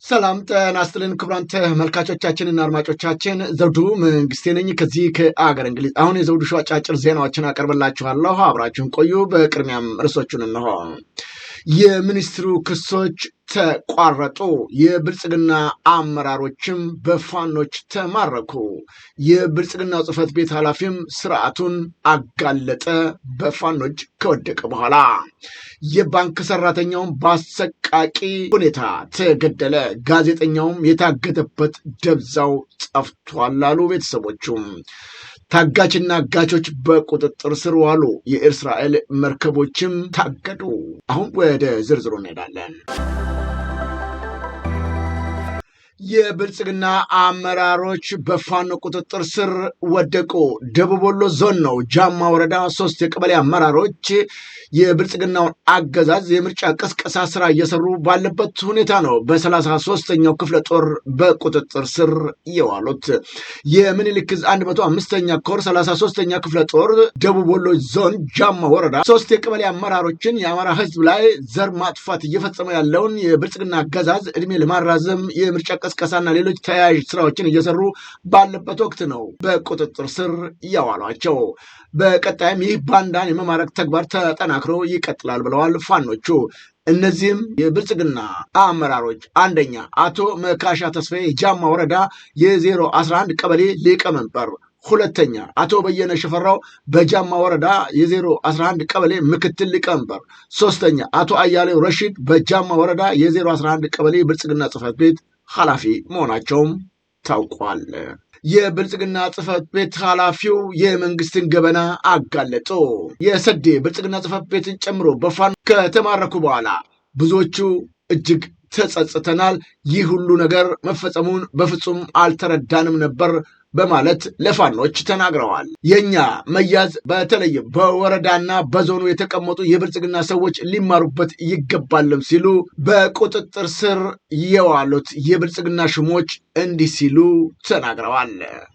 ሰላም ጤና ይስጥልን ክቡራን ተመልካቾቻችንና አድማጮቻችን ዘውዱ መንግስቴ ነኝ ከዚህ ከአገር እንግሊዝ። አሁን የዘውዱ ሾው አጫጭር ዜናዎችን አቀርብላችኋለሁ፣ አብራችሁን ቆዩ። በቅድሚያም ርዕሶቹን እንሆ። የሚኒስትሩ ክሶች ተቋረጡ፣ የብልጽግና አመራሮችም በፋኖች ተማረኩ፣ የብልጽግናው ጽህፈት ቤት ኃላፊም ስርዓቱን አጋለጠ በፋኖች ከወደቀ በኋላ፣ የባንክ ሰራተኛውም በአሰቃቂ ሁኔታ ተገደለ፣ ጋዜጠኛውም የታገተበት ደብዛው ጠፍቷል አሉ ቤተሰቦቹም። ታጋችና አጋቾች በቁጥጥር ስር ዋሉ፣ የእስራኤል መርከቦችም ታገዱ። አሁን ወደ ዝርዝሩ እንሄዳለን። የብልጽግና አመራሮች በፋኖ ቁጥጥር ስር ወደቁ። ደቡብ ወሎ ዞን ነው ጃማ ወረዳ 3 የቀበሌ አመራሮች የብልጽግናውን አገዛዝ የምርጫ ቅስቀሳ ስራ እየሰሩ ባለበት ሁኔታ ነው በ33ኛው ክፍለ ጦር በቁጥጥር ስር የዋሉት። የምኒልክ ዕዝ 105ኛ ኮር 33ኛ ክፍለ ጦር ደቡብ ወሎ ዞን ጃማ ወረዳ 3 የቀበሌ አመራሮችን የአማራ ህዝብ ላይ ዘር ማጥፋት እየፈጸመ ያለውን የብልጽግና አገዛዝ እድሜ ለማራዘም የምርጫ ቅስቀሳና ሌሎች ተያያዥ ስራዎችን እየሰሩ ባለበት ወቅት ነው በቁጥጥር ስር ያዋሏቸው። በቀጣይም ይህ ባንዳን የመማረክ ተግባር ተጠናክሮ ይቀጥላል ብለዋል ፋኖቹ። እነዚህም የብልጽግና አመራሮች አንደኛ አቶ መካሻ ተስፋዬ ጃማ ወረዳ የ011 ቀበሌ ሊቀመንበር፣ ሁለተኛ አቶ በየነ ሽፈራው በጃማ ወረዳ የ011 ቀበሌ ምክትል ሊቀመንበር፣ ሶስተኛ አቶ አያሌው ረሺድ በጃማ ወረዳ የ011 ቀበሌ ብልጽግና ጽህፈት ቤት ኃላፊ መሆናቸውም ታውቋል። የብልጽግና ጽህፈት ቤት ኃላፊው የመንግስትን ገበና አጋለጡ። የሰዴ ብልጽግና ጽህፈት ቤትን ጨምሮ በፋኖ ከተማረኩ በኋላ ብዙዎቹ እጅግ ተጸጽተናል፣ ይህ ሁሉ ነገር መፈጸሙን በፍጹም አልተረዳንም ነበር በማለት ለፋኖች ተናግረዋል። የኛ መያዝ በተለይም በወረዳና በዞኑ የተቀመጡ የብልጽግና ሰዎች ሊማሩበት ይገባልም ሲሉ በቁጥጥር ስር የዋሉት የብልጽግና ሹሞች እንዲህ ሲሉ ተናግረዋል።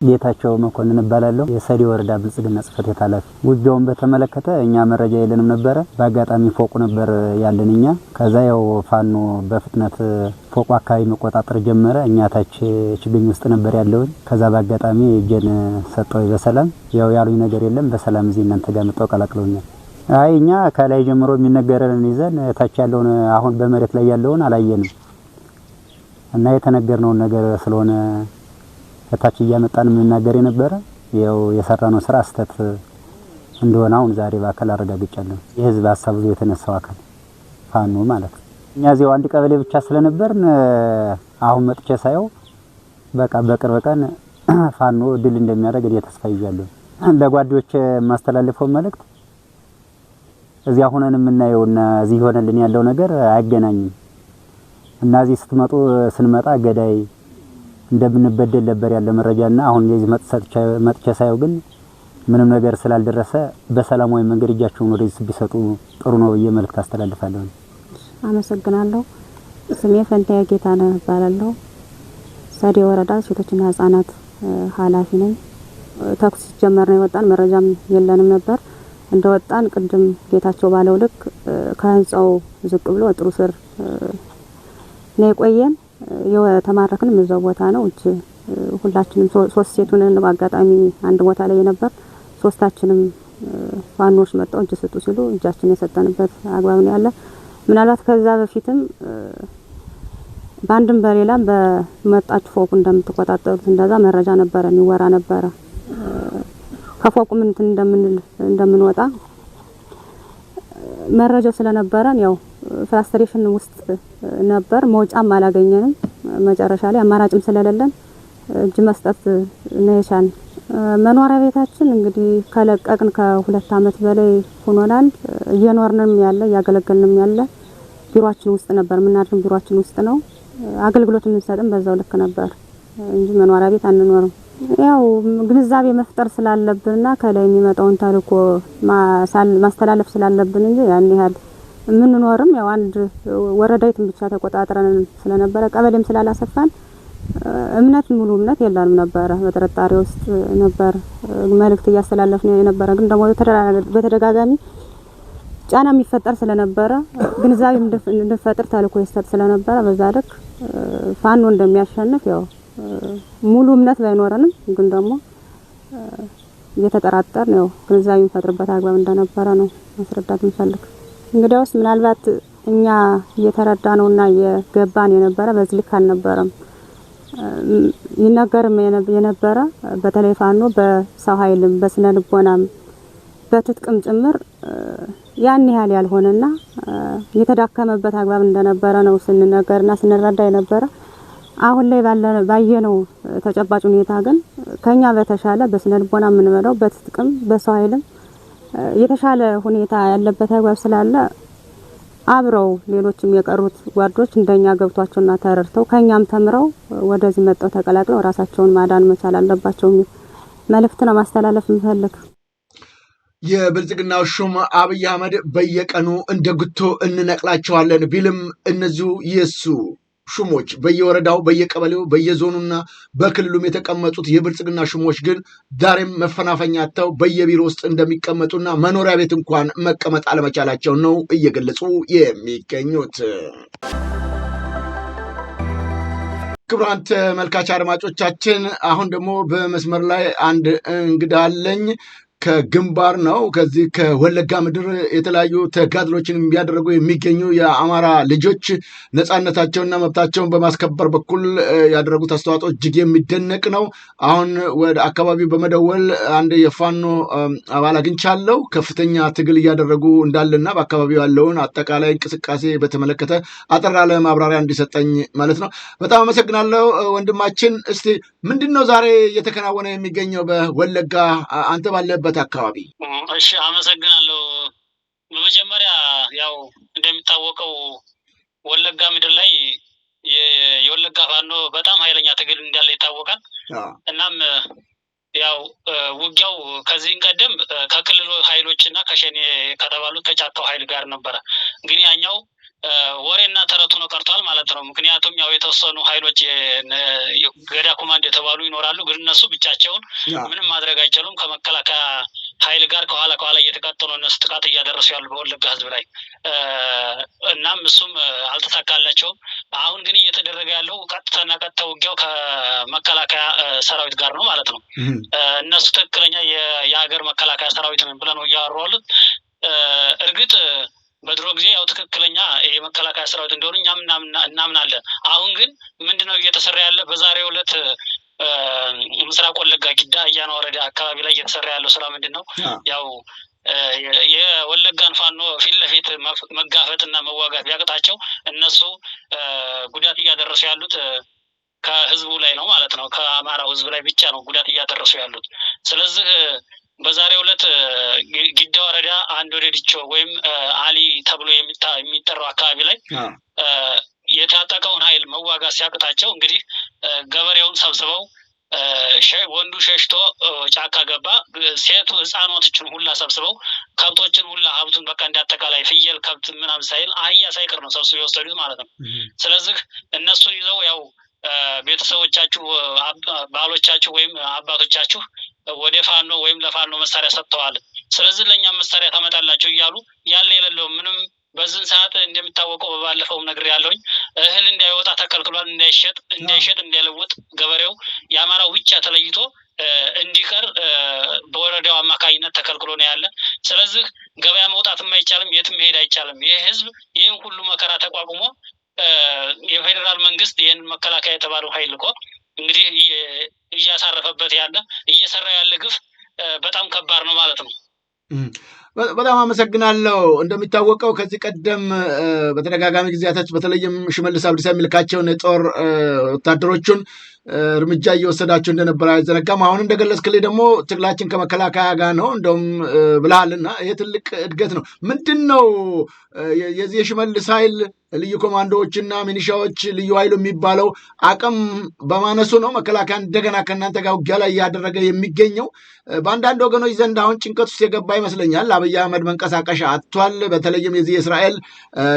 ጌታቸው መኮንን እባላለሁ፣ የሰዴ ወረዳ ብልጽግና ጽህፈት ቤት ኃላፊ። ውጊያውን በተመለከተ እኛ መረጃ የለንም ነበር። በአጋጣሚ ፎቁ ነበር ያለን እኛ። ከዛ ያው ፋኖ በፍጥነት ፎቁ አካባቢ መቆጣጠር ጀመረ። እኛ ታች ችግኝ ውስጥ ነበር ያለውን። ከዛ በአጋጣሚ እጄን ሰጠው በሰላም። ያው ያሉኝ ነገር የለም፣ በሰላም እዚህ እናንተ ጋር መጣው ቀላቅለውኛል። አይ እኛ ከላይ ጀምሮ የሚነገረንን ይዘን ታች ያለውን አሁን በመሬት ላይ ያለውን አላየንም እና የተነገርነውን ነገር ስለሆነ ታች እያመጣን የምንናገር የነበረ ያው የሰራነው ስራ ስተት እንደሆነ አሁን ዛሬ በአካል አረጋግጫለሁ። የህዝብ ሀሳብ ይዞ የተነሳው አካል ፋኖ ማለት ነው። እኛ እዚያው አንድ ቀበሌ ብቻ ስለነበርን አሁን መጥቼ ሳየው በቃ በቅርብ ቀን ፋኖ ድል እንደሚያደርግ እኔ ተስፋ ይዣለሁ። ለጓዶች ማስተላለፈው መልእክት እዚያ ሆነን የምናየውና እዚህ ሆነልን ያለው ነገር አይገናኝም እና እዚህ ስትመጡ ስንመጣ ገዳይ እንደምንበደል ነበር ያለ መረጃና አሁን የዚህ መጥቼ ሳየው ግን ምንም ነገር ስላልደረሰ በሰላማዊ መንገድ እጃቸውን ወደዚህ ቢሰጡ ጥሩ ነው ብዬ መልእክት አስተላልፋለሁ። አመሰግናለሁ። ስሜ ፈንታዬ ጌታነህ እባላለሁ። ሰዴ ወረዳ ሴቶችና ህጻናት ኃላፊ ነኝ። ተኩስ ሲጀመር ነው የወጣን፣ መረጃም የለንም ነበር። እንደወጣን ቅድም ጌታቸው ባለው ልክ ከህንጻው ዝቅ ብሎ ጥሩ ስር ነው የቆየን። የተማረክንም እዛው ቦታ ነው። እጅ ሁላችንም ሶስት ሴቱን በአጋጣሚ አንድ ቦታ ላይ ነበር። ሶስታችንም ፋኖች መጣው እጅ ስጡ ሲሉ እጃችን የሰጠንበት አግባብ ነው ያለ። ምናልባት ከዛ በፊትም ባንድም በሌላም በመጣች ፎቁ እንደምትቆጣጠሩት እንደዛ መረጃ ነበረ የሚወራ ነበረ። ከፎቁ ምን እንደምንወጣ መረጃው ስለነበረን ያው ፍራስትሬሽን ውስጥ ነበር። መውጫም አላገኘንም። መጨረሻ ላይ አማራጭም ስለሌለን እጅ መስጠት ነው የቻልን። መኖሪያ ቤታችን እንግዲህ ከለቀቅን ከ2 አመት በላይ ሆኖናል። እየኖርንም ያለ እያገለገልንም ያለ ቢሮአችን ውስጥ ነበር። ምናድርም ቢሮአችን ውስጥ ነው። አገልግሎት የምንሰጥም በዛው ልክ ነበር እንጂ መኖሪያ ቤት አንኖርም። ያው ግንዛቤ መፍጠር ስላለብንና ከላይ የሚመጣውን ታሪኮ ማስተላለፍ ስላለብን እንጂ ያን ያህል ምንኖርም ያው አንድ ወረዳይቱን ብቻ ተቆጣጥረን ስለነበረ ቀበሌም ስላላሰፋን ሙሉ እምነት የለንም ነበር። በተረጣሪ ውስጥ ነበር መልእክት እያስተላለፍን የነበረ። ግን ደግሞ በተደጋጋሚ ጫና የሚፈጠር ስለነበረ ግንዛቤ እንድንፈጥር ተልኮ ይሰጥ ስለነበረ በዛ ልክ ፋኖ እንደሚያሸንፍ ያው ሙሉ እምነት ባይኖረንም ግን ደግሞ እየተጠራጠር ነው ግንዛቤ የሚፈጥርበት አግባብ እንደነበረ ነው ማስረዳት እንፈልግ። እንግዲያውስ ምናልባት እኛ እየተረዳ ነውና የገባን የነበረ በዚህ ልክ አልነበረም። ይነገርም የነበረ በተለይ ፋኖ በሰው ኃይልም በስነ ልቦናም በትጥቅም ጭምር ያን ያህል ያልሆነና የተዳከመበት አግባብ እንደነበረ ነው ስንነገርና ስንረዳ የነበረ። አሁን ላይ ባየነው ተጨባጭ ሁኔታ ግን ከኛ በተሻለ በስነ ልቦና የምንመራው በትጥቅም በሰው ኃይልም የተሻለ ሁኔታ ያለበት አግባብ ስላለ አብረው ሌሎችም የቀሩት ጓዶች እንደኛ ገብቷቸውና ተረድተው ከኛም ተምረው ወደዚህ መጣው ተቀላቅለው ራሳቸውን ማዳን መቻል አለባቸው መልእክት ነው ማስተላለፍ እንፈልግ። የብልጽግናው ሹም አብይ አህመድ በየቀኑ እንደ ጉቶ እንነቅላቸዋለን ቢልም እነዚሁ የሱ ሹሞች በየወረዳው በየቀበሌው በየዞኑና በክልሉም የተቀመጡት የብልጽግና ሹሞች ግን ዛሬም መፈናፈኛ አጥተው በየቢሮ ውስጥ እንደሚቀመጡና መኖሪያ ቤት እንኳን መቀመጥ አለመቻላቸው ነው እየገለጹ የሚገኙት። ክቡራን ተመልካች አድማጮቻችን፣ አሁን ደግሞ በመስመር ላይ አንድ እንግዳ አለኝ። ከግንባር ነው። ከዚህ ከወለጋ ምድር የተለያዩ ተጋድሎችን የሚያደርጉ የሚገኙ የአማራ ልጆች ነፃነታቸውና መብታቸውን በማስከበር በኩል ያደረጉት አስተዋጽኦ እጅግ የሚደነቅ ነው። አሁን ወደ አካባቢው በመደወል አንድ የፋኖ አባል አግኝቻለሁ። ከፍተኛ ትግል እያደረጉ እንዳለና በአካባቢው ያለውን አጠቃላይ እንቅስቃሴ በተመለከተ አጠር ያለ ማብራሪያ እንዲሰጠኝ ማለት ነው። በጣም አመሰግናለሁ ወንድማችን። እስቲ ምንድን ነው ዛሬ እየተከናወነ የሚገኘው በወለጋ አንተ ባለበት አካባቢ? እሺ አመሰግናለሁ። በመጀመሪያ ያው እንደሚታወቀው ወለጋ ምድር ላይ የወለጋ ፋኖ በጣም ኃይለኛ ትግል እንዳለ ይታወቃል። እናም ያው ውጊያው ከዚህ ቀደም ከክልሉ ኃይሎችና ከሸኔ ከተባሉት ከጫካው ኃይል ጋር ነበረ። ግን ያኛው ወሬና ተረቱ ነው ቀርቷል ማለት ነው። ምክንያቱም ያው የተወሰኑ ኃይሎች ገዳ ኮማንድ የተባሉ ይኖራሉ። ግን እነሱ ብቻቸውን ምንም ማድረግ አይችሉም። ከመከላከያ ኃይል ጋር ከኋላ እየተቃጠሉ እነሱ ጥቃት እያደረሱ ያሉ በወለጋ ሕዝብ ላይ እናም እሱም አልተሳካላቸውም። አሁን ግን እየተደረገ ያለው ቀጥታ ውጊያው ከመከላከያ ሰራዊት ጋር ነው ማለት ነው። እነሱ ትክክለኛ የሀገር መከላከያ ሰራዊት ነን ብለው ነው እያወሩ ያሉት። እርግጥ በድሮ ጊዜ ያው ትክክለኛ የመከላከያ ሰራዊት እንደሆነ እኛም እናምናለን። አሁን ግን ምንድነው እየተሰራ ያለ? በዛሬው ዕለት ምስራቅ ወለጋ ጊዳ አያና ወረዳ አካባቢ ላይ እየተሰራ ያለው ስራ ምንድነው? ያው የወለጋን ፋኖ ፊት ለፊት መጋፈጥና መዋጋት ቢያቅታቸው እነሱ ጉዳት እያደረሱ ያሉት ከህዝቡ ላይ ነው ማለት ነው። ከአማራው ህዝብ ላይ ብቻ ነው ጉዳት እያደረሱ ያሉት። ስለዚህ በዛሬው ዕለት ጊዳ ወረዳ አንድ ወረዲቾ ወይም አሊ ተብሎ የሚጠራው አካባቢ ላይ የታጠቀውን ኃይል መዋጋት ሲያቅታቸው እንግዲህ ገበሬውን ሰብስበው ወንዱ ሸሽቶ ጫካ ገባ። ሴቱ ህፃኖቶችን ሁላ ሰብስበው ከብቶችን ሁላ ሀብቱን በቃ እንዳጠቃላይ ፍየል፣ ከብት ምናምን ሳይል አህያ ሳይቀር ነው ሰብስበው የወሰዱት ማለት ነው። ስለዚህ እነሱን ይዘው ያው ቤተሰቦቻችሁ፣ ባሎቻችሁ ወይም አባቶቻችሁ ወደ ፋኖ ወይም ለፋኖ መሳሪያ ሰጥተዋል፣ ስለዚህ ለእኛም መሳሪያ ታመጣላችሁ እያሉ ያለ የሌለው ምንም በዚህን ሰዓት እንደሚታወቀው በባለፈውም ነገር ያለውኝ እህል እንዳይወጣ ተከልክሏል። እንዳይሸጥ እንዳይለውጥ ገበሬው የአማራው ብቻ ተለይቶ እንዲቀር በወረዳው አማካኝነት ተከልክሎ ነው ያለ። ስለዚህ ገበያ መውጣትም አይቻልም፣ የትም መሄድ አይቻልም። ይህ ህዝብ ይህን ሁሉ መከራ ተቋቁሞ የፌዴራል መንግስት ይህን መከላከያ የተባለው ኃይል እኮ እንግዲህ እያሳረፈበት ያለ እየሰራ ያለ ግፍ በጣም ከባድ ነው ማለት ነው። በጣም አመሰግናለሁ። እንደሚታወቀው ከዚህ ቀደም በተደጋጋሚ ጊዜያቶች በተለይም ሽመልስ አብዲሳ የሚልካቸውን የጦር ወታደሮቹን እርምጃ እየወሰዳቸው እንደነበረ አይዘነጋም። አሁን እንደገለጽክልኝ ደግሞ ትግላችን ከመከላከያ ጋር ነው እንደውም ብለሃልና ይሄ ትልቅ እድገት ነው። ምንድን ነው የዚህ የሽመልስ ኃይል ልዩ ኮማንዶዎችና ሚኒሻዎች ልዩ ኃይሉ የሚባለው አቅም በማነሱ ነው መከላከያ እንደገና ከእናንተ ጋር ውጊያ ላይ እያደረገ የሚገኘው? በአንዳንድ ወገኖች ዘንድ አሁን ጭንቀት ውስጥ የገባ ይመስለኛል። አብይ አህመድ መንቀሳቀሻ አጥቷል። በተለይም የዚህ የእስራኤል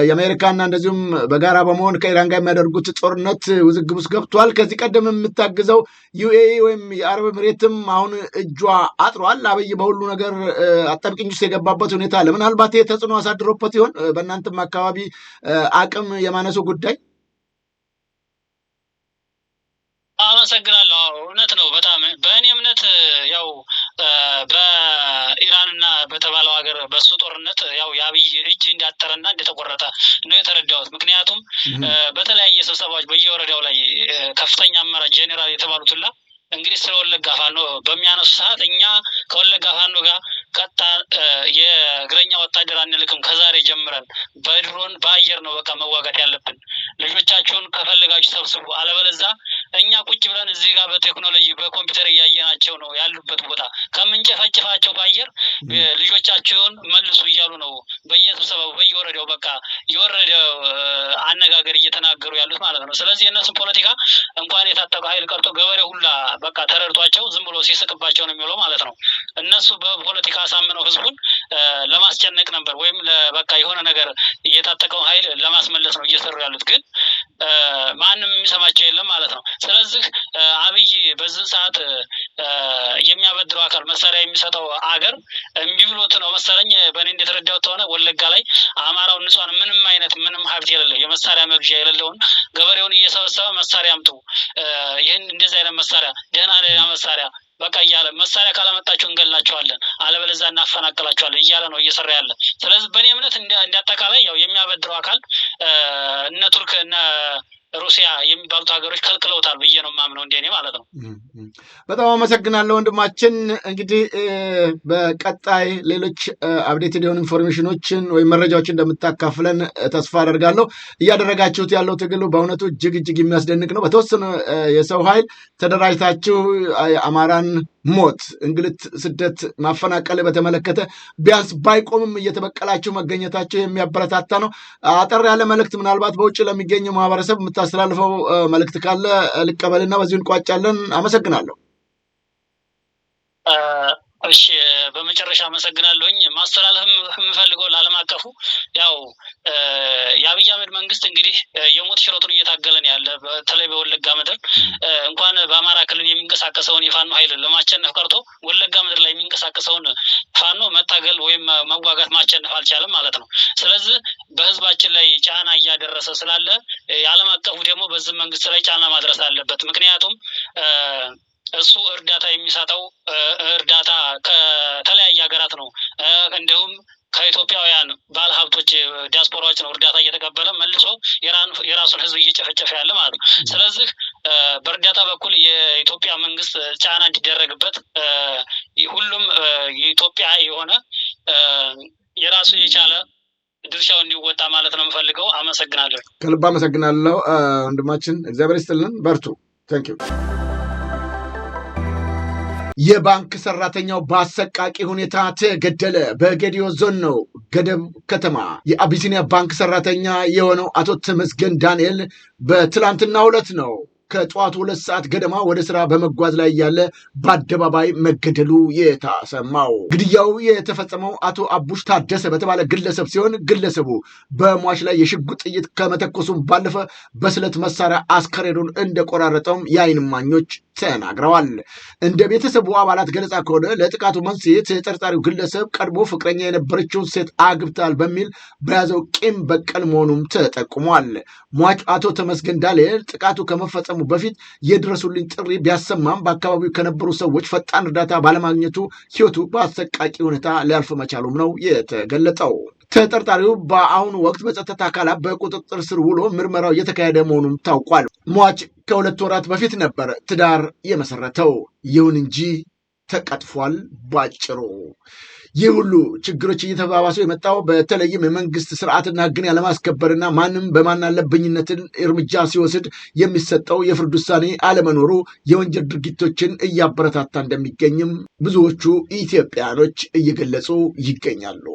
የአሜሪካና እንደዚሁም በጋራ በመሆን ከኢራን ጋር የሚያደርጉት ጦርነት ውዝግብ ውስጥ ገብቷል። ከዚህ ቀደም የምታግዘው ዩኤኢ ወይም የአረብ ኤምሬትም አሁን እጇ አጥሯል። አብይ በሁሉ ነገር አጠብቅኝ ውስጥ የገባበት ሁኔታ አለ። ምናልባት ይህ ተጽዕኖ አሳድሮበት ይሆን በእናንተም አካባቢ አቅም የማነሱ ጉዳይ? አመሰግናለሁ። እውነት ነው በጣም በእኔ እምነት ያው በኢራንና በተባለው ሀገር በሱ ጦርነት ያው የአብይ እጅ እንዳጠረና እንደተቆረጠ ነው የተረዳሁት። ምክንያቱም በተለያየ ስብሰባዎች በየወረዳው ላይ ከፍተኛ አመራር ጄኔራል የተባሉት ሁላ እንግዲህ ስለ ወለጋ ፋኖ በሚያነሱ ሰዓት እኛ ከወለጋ ፋኖ ጋር ቀጣ የእግረኛ ወታደር አንልክም፣ ከዛሬ ጀምረን በድሮን በአየር ነው በቃ መዋጋት ያለብን፣ ልጆቻችሁን ከፈለጋችሁ ሰብስቡ፣ አለበለዚያ እኛ ቁጭ ብለን እዚህ ጋር በቴክኖሎጂ በኮምፒውተር እያየናቸው ነው ያሉበት ቦታ ከምንጨፈጭፋቸው በአየር ልጆቻችሁን መልሱ እያሉ ነው በየስብሰባው በየወረዳው በቃ የወረደ አነጋገር እየተናገሩ ያሉት ማለት ነው። ስለዚህ እነሱን ፖለቲካ እንኳን የታጠቀ ኃይል ቀርቶ ገበሬ ሁላ በቃ ተረድቷቸው ዝም ብሎ ሲስቅባቸው ነው የሚውለው ማለት ነው። እነሱ በፖለቲካ አሳምነው ህዝቡን ለማስጨነቅ ነበር ወይም በቃ የሆነ ነገር የታጠቀውን ኃይል ለማስመለስ ነው እየሰሩ ያሉት፣ ግን ማንም የሚሰማቸው የለም ማለት ነው። ስለዚህ አብይ በዚህ ሰዓት የሚያበድረው አካል መሳሪያ የሚሰጠው አገር እምቢ ብሎት ነው መሰለኝ። በእኔ እንደተረዳሁት ከሆነ ወለጋ ላይ አማራው ንጹሃን ምንም ሀብት የሌለው የመሳሪያ መግዣ የሌለውን ገበሬውን እየሰበሰበ መሳሪያ አምጡ፣ ይህን እንደዚህ አይነት መሳሪያ ደህና መሳሪያ በቃ እያለ መሳሪያ ካላመጣችሁ እንገላቸዋለን፣ አለበለዚያ እናፈናቅላቸዋለን እያለ ነው እየሰራ ያለ። ስለዚህ በእኔ እምነት እንዳጠቃላይ ያው የሚያበድረው አካል እነ ቱርክ እነ ሩሲያ የሚባሉት ሀገሮች ከልክለውታል ብዬ ነው የማምነው፣ እንደኔ ማለት ነው። በጣም አመሰግናለሁ ወንድማችን። እንግዲህ በቀጣይ ሌሎች አፕዴትድ የሆኑ ኢንፎርሜሽኖችን ወይም መረጃዎችን እንደምታካፍለን ተስፋ አደርጋለሁ። እያደረጋችሁት ያለው ትግሉ በእውነቱ እጅግ የሚያስደንቅ ነው። በተወሰነ የሰው ኃይል ተደራጅታችሁ አማራን ሞት፣ እንግልት፣ ስደት፣ ማፈናቀል በተመለከተ ቢያንስ ባይቆምም እየተበቀላችሁ መገኘታችሁ የሚያበረታታ ነው። አጠር ያለ መልእክት ምናልባት በውጭ ለሚገኘው ማህበረሰብ የምታስተላልፈው መልእክት ካለ ልቀበልና በዚሁ እንቋጫለን። አመሰግናለሁ። እሺ፣ በመጨረሻ አመሰግናለሁኝ። ማስተላለፍ የምፈልገው ለዓለም አቀፉ ያው የአብይ አህመድ መንግስት እንግዲህ የሞት ሽረቱን እየታገለን ያለ በተለይ በወለጋ ምድር እንኳን በአማራ ክልል የሚንቀሳቀሰውን የፋኖ ኃይል ለማቸነፍ ቀርቶ ወለጋ ምድር ላይ የሚንቀሳቀሰውን ፋኖ መታገል ወይም መዋጋት ማቸነፍ አልቻለም ማለት ነው። ስለዚህ በህዝባችን ላይ ጫና እያደረሰ ስላለ የዓለም አቀፉ ደግሞ በዚህ መንግስት ላይ ጫና ማድረስ አለበት። ምክንያቱም እሱ እርዳታ የሚሰጠው እርዳታ ከተለያየ ሀገራት ነው። እንዲሁም ከኢትዮጵያውያን ባለሀብቶች ዲያስፖራዎች ነው እርዳታ እየተቀበለ መልሶ የራሱን ህዝብ እየጨፈጨፈ ያለ ማለት ነው። ስለዚህ በእርዳታ በኩል የኢትዮጵያ መንግስት ጫና እንዲደረግበት ሁሉም የኢትዮጵያ የሆነ የራሱ የቻለ ድርሻው እንዲወጣ ማለት ነው የምፈልገው። አመሰግናለሁ። ከልብ አመሰግናለሁ ወንድማችን። እግዚአብሔር ይስጥልን። በርቱ። ታንክ ዩ። የባንክ ሰራተኛው በአሰቃቂ ሁኔታ ተገደለ። በጌዲዮ ዞን ነው ገደብ ከተማ። የአቢሲኒያ ባንክ ሰራተኛ የሆነው አቶ ተመስገን ዳንኤል በትላንትናው ዕለት ነው ከጠዋቱ 2 ሰዓት ገደማ ወደ ስራ በመጓዝ ላይ ያለ በአደባባይ መገደሉ የተሰማው። ግድያው የተፈጸመው አቶ አቡሽ ታደሰ በተባለ ግለሰብ ሲሆን ግለሰቡ በሟች ላይ የሽጉጥ ጥይት ከመተኮሱም ባለፈ በስለት መሳሪያ አስከሬኑን እንደቆራረጠውም የዓይን እማኞች ተናግረዋል። እንደ ቤተሰቡ አባላት ገለጻ ከሆነ ለጥቃቱ መንስኤ ተጠርጣሪው ግለሰብ ቀድሞ ፍቅረኛ የነበረችውን ሴት አግብታል በሚል በያዘው ቂም በቀል መሆኑም ተጠቁሟል። ሟች አቶ ተመስገን ዳንኤል ጥቃቱ ከመፈጸሙ በፊት የድረሱልኝ ጥሪ ቢያሰማም በአካባቢው ከነበሩ ሰዎች ፈጣን እርዳታ ባለማግኘቱ ሕይወቱ በአሰቃቂ ሁኔታ ሊያልፍ መቻሉም ነው የተገለጠው። ተጠርጣሪው በአሁኑ ወቅት በጸጥታ አካላት በቁጥጥር ስር ውሎ ምርመራው እየተካሄደ መሆኑም ታውቋል። ሟች ከ2 ወራት በፊት ነበር ትዳር የመሰረተው። ይሁን እንጂ ተቀጥፏል። ባጭሩ ይህ ሁሉ ችግሮች እየተባባሱ የመጣው በተለይም የመንግስት ስርዓትና ሕግን ያለማስከበርና ማንም በማናለብኝነትን እርምጃ ሲወስድ የሚሰጠው የፍርድ ውሳኔ አለመኖሩ የወንጀል ድርጊቶችን እያበረታታ እንደሚገኝም ብዙዎቹ ኢትዮጵያኖች እየገለጹ ይገኛሉ።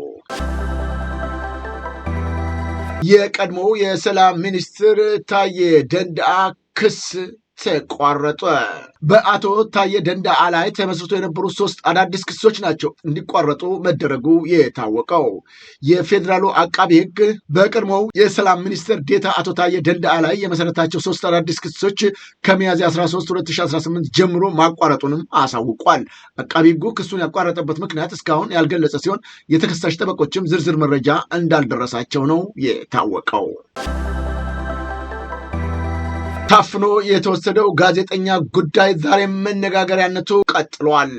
የቀድሞው የሰላም ሚኒስትር ታዬ ደንደአ ክስ ተቋረጠ። በአቶ ታዬ ደንደአ ላይ ተመስርቶ የነበሩ 3 አዳዲስ ክሶች ናቸው እንዲቋረጡ መደረጉ የታወቀው። የፌዴራሉ አቃቢ ሕግ በቀድሞው የሰላም ሚኒስትር ዴታ አቶ ታዬ ደንደአ ላይ የመሰረታቸው 3 አዳዲስ ክሶች ከሚያዝያ 13 2018 ጀምሮ ማቋረጡንም አሳውቋል። አቃቢ ሕጉ ክሱን ያቋረጠበት ምክንያት እስካሁን ያልገለጸ ሲሆን የተከሳሽ ጠበቆችም ዝርዝር መረጃ እንዳልደረሳቸው ነው የታወቀው። ታፍኖ የተወሰደው ጋዜጠኛ ጉዳይ ዛሬ መነጋገሪያነቱ ቀጥሏል።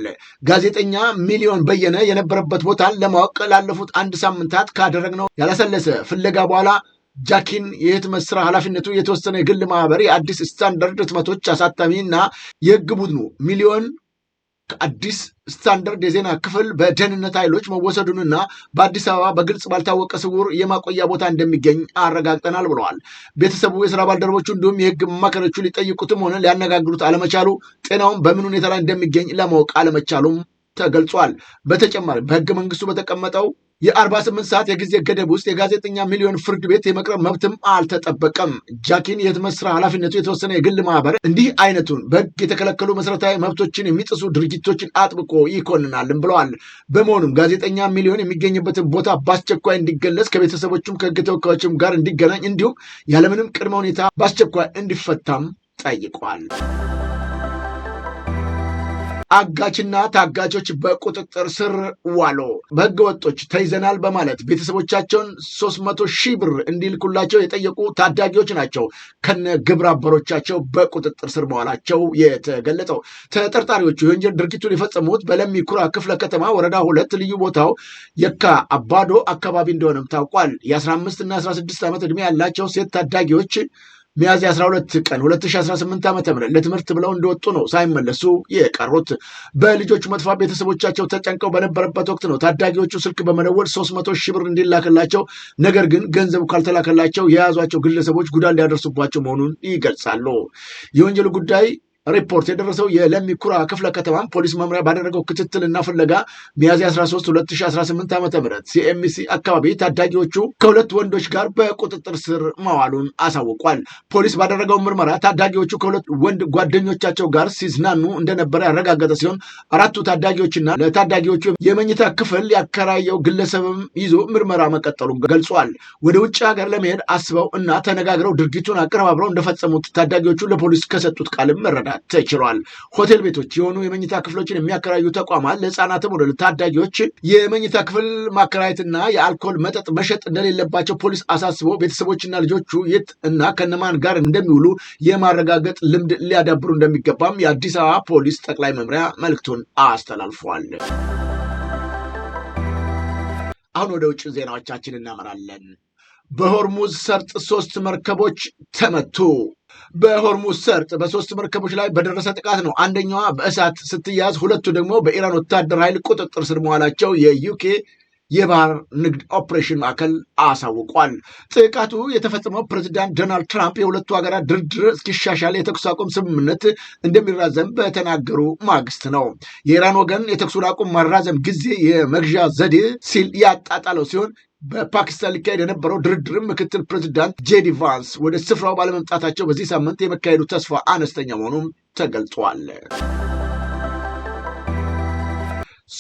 ጋዜጠኛ ሚሊዮን በየነ የነበረበት ቦታን ለማወቅ ላለፉት 1 ሳምንታት ካደረግነው ያላሰለሰ ፍለጋ በኋላ ጃኪን የህትመት ስራ ኃላፊነቱ የተወሰነ የግል ማህበር የአዲስ ስታንዳርድ ህትመቶች አሳታሚ እና የህግ ቡድኑ ሚሊዮን ከአዲስ ስታንዳርድ የዜና ክፍል በደህንነት ኃይሎች መወሰዱንና በአዲስ አበባ በግልጽ ባልታወቀ ስውር የማቆያ ቦታ እንደሚገኝ አረጋግጠናል ብለዋል። ቤተሰቡ፣ የስራ ባልደረቦቹ እንዲሁም የህግ አማካሪዎቹ ሊጠይቁትም ሆነ ሊያነጋግሩት አለመቻሉ፣ ጤናውም በምን ሁኔታ ላይ እንደሚገኝ ለማወቅ አለመቻሉም ተገልጿል። በተጨማሪ በህገ መንግስቱ በተቀመጠው የ48 ሰዓት የጊዜ ገደብ ውስጥ የጋዜጠኛ ሚሊዮን ፍርድ ቤት የመቅረብ መብትም አልተጠበቀም። ጃኪን የህትመት ስራ ኃላፊነቱ የተወሰነ የግል ማህበር እንዲህ አይነቱን በህግ የተከለከሉ መሰረታዊ መብቶችን የሚጥሱ ድርጊቶችን አጥብቆ ይኮንናልም ብለዋል። በመሆኑም ጋዜጠኛ ሚሊዮን የሚገኝበትን ቦታ በአስቸኳይ እንዲገለጽ፣ ከቤተሰቦቹም ከህግ ተወካዮችም ጋር እንዲገናኝ እንዲሁም ያለምንም ቅድመ ሁኔታ በአስቸኳይ እንዲፈታም ጠይቋል። አጋችና ታጋቾች በቁጥጥር ስር ዋሉ። በህገ ወጦች ተይዘናል በማለት ቤተሰቦቻቸውን 300,000 ብር እንዲልኩላቸው የጠየቁ ታዳጊዎች ናቸው ከነ ግብረ አበሮቻቸው በቁጥጥር ስር መዋላቸው የተገለጸው። ተጠርጣሪዎቹ የወንጀል ድርጊቱን የፈጸሙት በለሚ ኩራ ክፍለ ከተማ ወረዳ 2 ልዩ ቦታው የካ አባዶ አካባቢ እንደሆነም ታውቋል። የ15 እና 16 ዓመት ዕድሜ ያላቸው ሴት ታዳጊዎች ሚያዝያ 12 ቀን 2018 ዓ.ም ለትምህርት ብለው እንደወጡ ነው ሳይመለሱ የቀሩት። በልጆቹ መጥፋት ቤተሰቦቻቸው ተጨንቀው በነበረበት ወቅት ነው ታዳጊዎቹ ስልክ በመደወል 300,000 ብር እንዲላክላቸው፣ ነገር ግን ገንዘቡ ካልተላከላቸው የያዟቸው ግለሰቦች ጉዳት ሊያደርሱባቸው መሆኑን ይገልጻሉ። የወንጀሉ ጉዳይ ሪፖርት የደረሰው የለሚ ኩራ ክፍለ ከተማ ፖሊስ መምሪያ ባደረገው ክትትልና ፍለጋ ሚያዝያ 13 2018 ዓ.ም ሲኤምሲ አካባቢ ታዳጊዎቹ ከሁለት ወንዶች ጋር በቁጥጥር ስር መዋሉን አሳውቋል። ፖሊስ ባደረገው ምርመራ ታዳጊዎቹ ከሁለት ወንድ ጓደኞቻቸው ጋር ሲዝናኑ እንደነበረ ያረጋገጠ ሲሆን 4ቱ ታዳጊዎችና ለታዳጊዎቹ የመኝታ ክፍል ያከራየው ግለሰብም ይዞ ምርመራ መቀጠሉን ገልጿል። ወደ ውጭ ሀገር ለመሄድ አስበው እና ተነጋግረው ድርጊቱን አቀረባብረው እንደፈጸሙት ታዳጊዎቹ ለፖሊስ ከሰጡት ቃልም መረዳት ተችሏል። ሆቴል ቤቶች የሆኑ የመኝታ ክፍሎችን የሚያከራዩ ተቋማት ለህፃናትም ወደ ታዳጊዎች የመኝታ ክፍል ማከራየትና የአልኮል መጠጥ መሸጥ እንደሌለባቸው ፖሊስ አሳስቦ ቤተሰቦችና ልጆቹ የት እና ከነማን ጋር እንደሚውሉ የማረጋገጥ ልምድ ሊያዳብሩ እንደሚገባም የአዲስ አበባ ፖሊስ ጠቅላይ መምሪያ መልእክቱን አስተላልፏል። አሁን ወደ ውጭ ዜናዎቻችን እናመራለን። በሆርሙዝ ሰርጥ 3 መርከቦች ተመቱ። በሆርሙዝ ሰርጥ በ3 መርከቦች ላይ በደረሰ ጥቃት ነው አንደኛዋ በእሳት ስትያዝ፣ ሁለቱ ደግሞ በኢራን ወታደር ኃይል ቁጥጥር ስር መዋላቸው የዩኬ የባህር ንግድ ኦፕሬሽን ማዕከል አሳውቋል። ጥቃቱ የተፈጸመው ፕሬዚዳንት ዶናልድ ትራምፕ የሁለቱ ሀገራት ድርድር እስኪሻሻል የተኩስ አቁም ስምምነት እንደሚራዘም በተናገሩ ማግስት ነው። የኢራን ወገን የተኩስ አቁም ማራዘም ጊዜ የመግዣ ዘዴ ሲል ያጣጣለው ሲሆን በፓኪስታን ሊካሄድ የነበረው ድርድርም ምክትል ፕሬዚዳንት ጄዲ ቫንስ ወደ ስፍራው ባለመምጣታቸው በዚህ ሳምንት የመካሄዱ ተስፋ አነስተኛ መሆኑም ተገልጿል።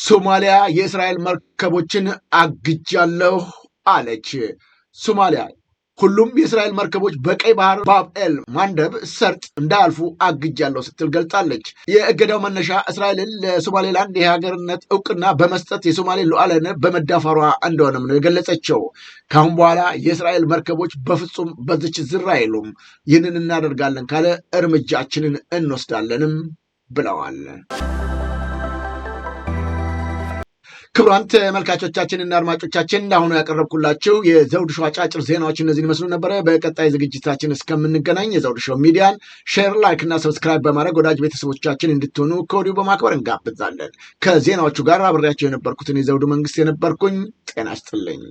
ሶማሊያ የእስራኤል መርከቦችን አግጃለሁ አለች። ሶማሊያ ሁሉም የእስራኤል መርከቦች በቀይ ባህር ባብ ኤል ማንደብ ሰርጥ እንዳያልፉ አግጃለሁ ስትል ገልጻለች። የእገዳው መነሻ እስራኤልን ለሶማሌላንድ የሀገርነት እውቅና በመስጠት የሶማሌ ሉዓላዊነት በመዳፈሯ እንደሆነም ነው የገለጸችው። ካሁን በኋላ የእስራኤል መርከቦች በፍጹም በዚች ዝር አይሉም፣ ይህንን እናደርጋለን ካለ እርምጃችንን እንወስዳለንም ብለዋል። ክቡራን ተመልካቾቻችንና አድማጮቻችን ለአሁኑ ያቀረብኩላችሁ የዘውዱ ሾው አጫጭር ዜናዎች እነዚህን ይመስሉ ነበረ። በቀጣይ ዝግጅታችን እስከምንገናኝ የዘውዱ ሾው ሚዲያን ሼር፣ ላይክ እና ሰብስክራይብ በማድረግ ወዳጅ ቤተሰቦቻችን እንድትሆኑ ከወዲሁ በማክበር እንጋብዛለን። ከዜናዎቹ ጋር አብሬያቸው የነበርኩትን የዘውዱ መንግስት የነበርኩኝ። ጤና ይስጥልኝ።